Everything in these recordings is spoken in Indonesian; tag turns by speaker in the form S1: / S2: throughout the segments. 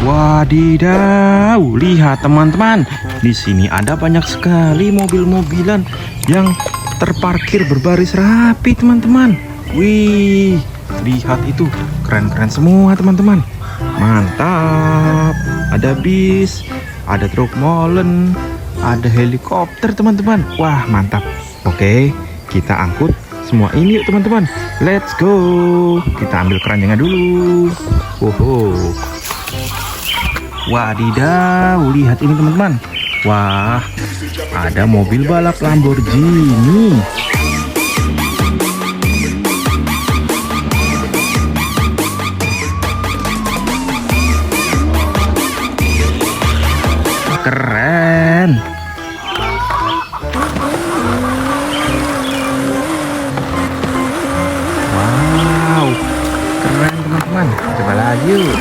S1: Wadidaw, lihat teman-teman. Di sini ada banyak sekali mobil-mobilan yang terparkir berbaris rapi, teman-teman. Wih, lihat itu, keren-keren semua, teman-teman. Mantap. Ada bis, ada truk molen, ada helikopter, teman-teman. Wah, mantap. Oke, kita angkut semua ini yuk, teman-teman. Let's go. Kita ambil keranjangnya dulu. Wadidaw, lihat ini, teman-teman. Wah, ada mobil balap Lamborghini. Keren. Wow, keren, teman-teman. Coba lagi yuk.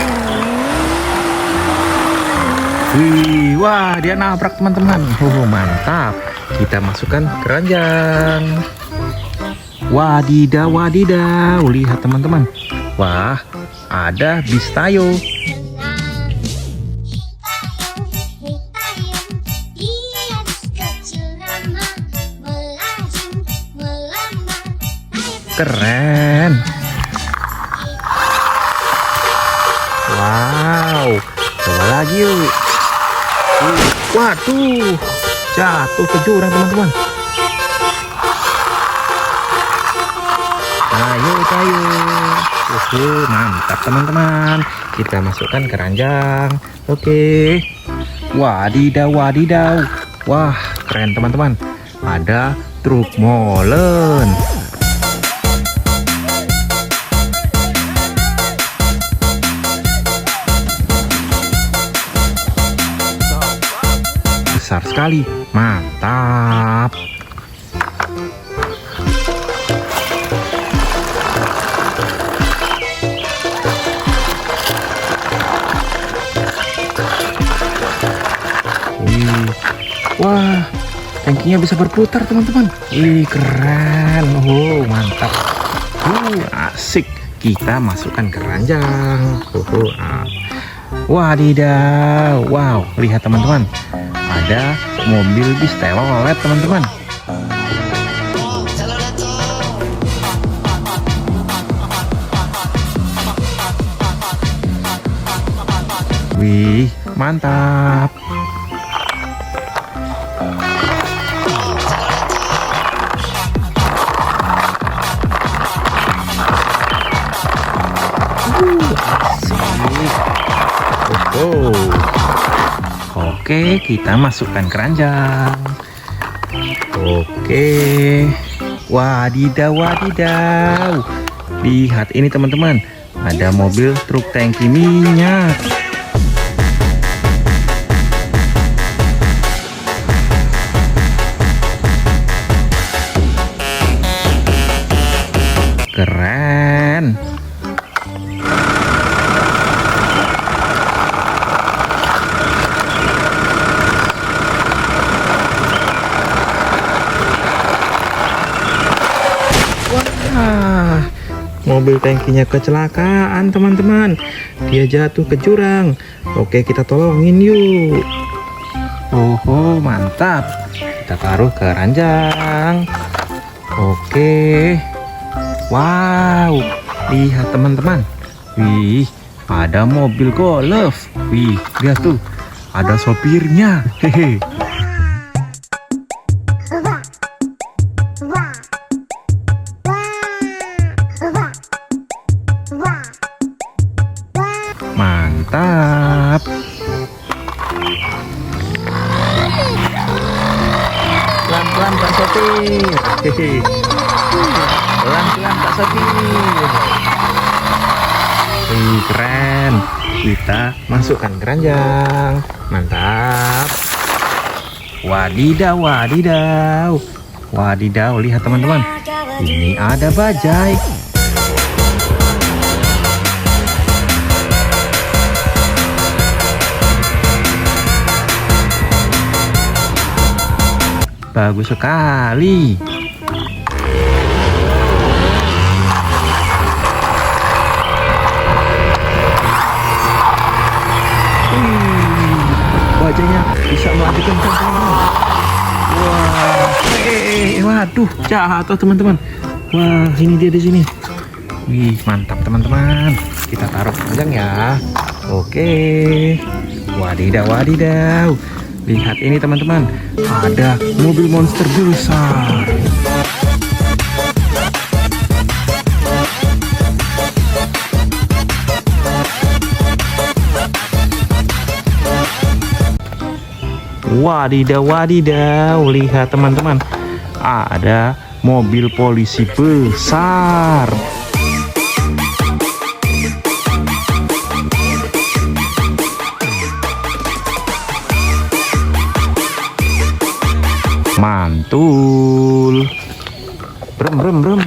S1: Wih, wah, dia nabrak, teman-teman. Mantap. Kita masukkan keranjang. Wadidaw, wadidaw. Lihat, teman-teman. Wah, ada bis Tayo. Keren. Wow, coba lagi yuk. Waduh, jatuh ke jurang, teman-teman. Ayo, ayo. Mantap, teman-teman. Kita masukkan keranjang. Oke. Wadidaw, wadidaw. Wah, keren, teman-teman. Ada truk molen. Besar sekali, mantap. Wih, wah, tangkinya bisa berputar, teman-teman. Wih, keren. Mantap. Asik. Kita masukkan keranjang. Wadidaw. Wow, lihat, teman-teman. Ada mobil bis telolet, teman-teman. Wih, mantap. Oke, kita masukkan keranjang. Oke. Wadidaw, wadidaw. Lihat ini, teman-teman. Ada mobil truk tangki minyak. Keren. Wah, mobil tangkinya kecelakaan, teman-teman. Dia jatuh ke jurang. Oke, kita tolongin yuk. Mantap. Kita taruh ke ranjang. Oke. Wow, lihat, teman-teman. Wih, ada mobil golf. Wih, lihat tuh. Ada sopirnya. Hehe. Mantap. Pelan-pelan, Pak Sopir. Hehe. Pelan-pelan, Pak Sopir. Keren. Kita masukkan keranjang. Mantap. Wadidaw, wadidaw. Wadidaw, lihat, teman-teman. Ini ada bajai. Bagus sekali. bisa melakukan teman-teman. Wah, waduh, jatuh teman-teman. Wah, ini dia di sini. Wih, mantap teman-teman. Kita taruh panjang ya. Oke. Wadidaw, wadidaw. Lihat ini teman-teman. Ada mobil monster besar. Wadidaw, wadidaw. Lihat teman-teman. Ada mobil polisi besar. Mantul. Brem brem brem.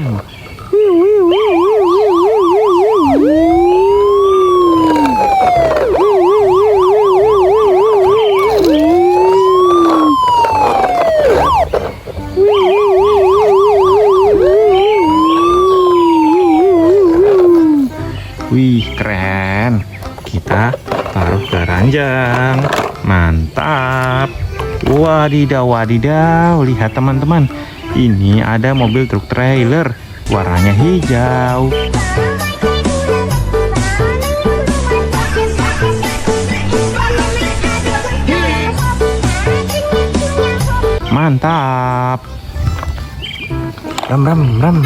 S1: Wih, keren. Kita taruh ke ranjang. Mantap. Wadidaw, wadidaw. Lihat teman-teman. Ini ada mobil truk trailer. Warnanya hijau. Mantap. Ram ram ram.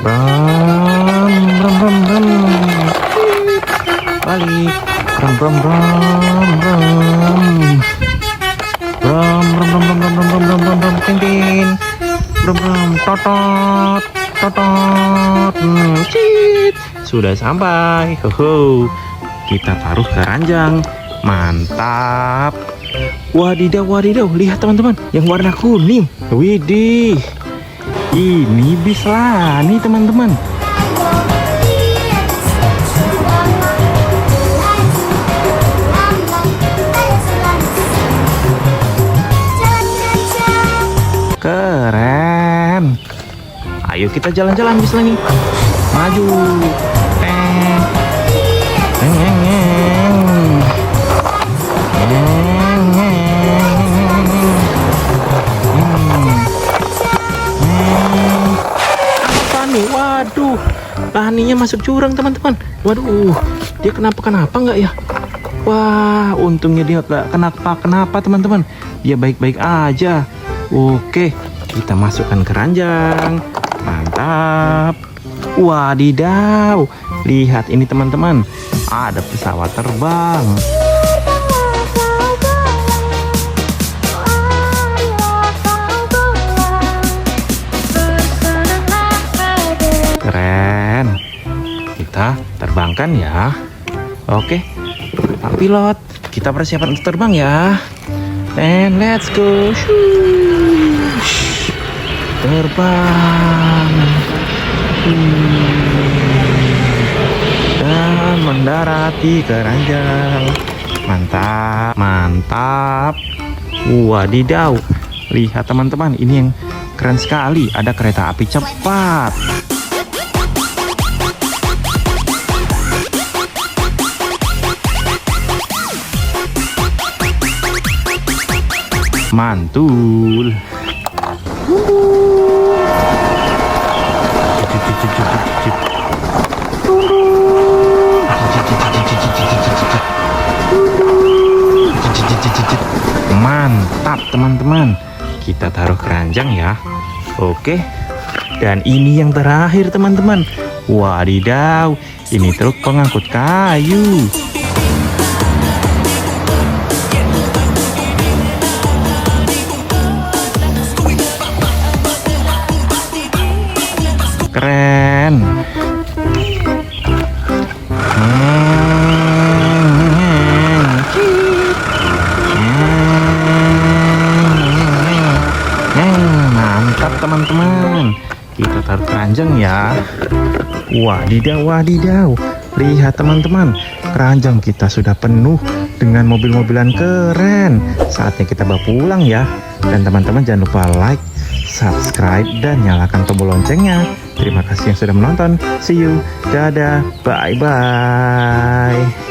S1: Ram ram ram ram. Balik. Ram ram ram ram. Ram ram ram ram ram ram ram ram ram ram ting ting. Ram ram totot totot. Cit. Sudah sampai. Ho. Kita taruh ke ranjang. Mantap. Wadidaw, wadidaw. Lihat teman-teman, yang warna kuning. Widih. Ini bis Lani teman-teman. Keren. Ayo kita jalan-jalan bis Lani. Maju. Waduh, Laninya masuk jurang teman-teman. Waduh, dia kenapa nggak ya? Wah, untungnya dia nggak kenapa teman-teman. Dia baik-baik aja. Oke, kita masukkan ke ranjang. Mantap. Wadidaw, lihat ini teman-teman. Ada pesawat terbang. Keren. Kita terbangkan ya. Oke, Pak Pilot, kita persiapan untuk terbang ya. And let's go. Shush. Terbang. Dan mendarati ke ranjang. Mantap, mantap. Wadidaw. Lihat teman-teman, ini yang keren sekali. Ada kereta api cepat. Mantul. Mantap teman-teman. Kita taruh keranjang ya. Oke. Dan ini yang terakhir teman-teman. Wadidaw, ini truk pengangkut kayu. Keren. Mantap teman-teman. Kita taruh keranjang ya. Wadidaw, wadidaw. Lihat teman-teman, keranjang kita sudah penuh dengan mobil-mobilan keren. Saatnya kita bawa pulang ya. Dan teman-teman jangan lupa like, subscribe, dan nyalakan tombol loncengnya. Terima kasih yang sudah menonton. See you. Dadah. Bye-bye.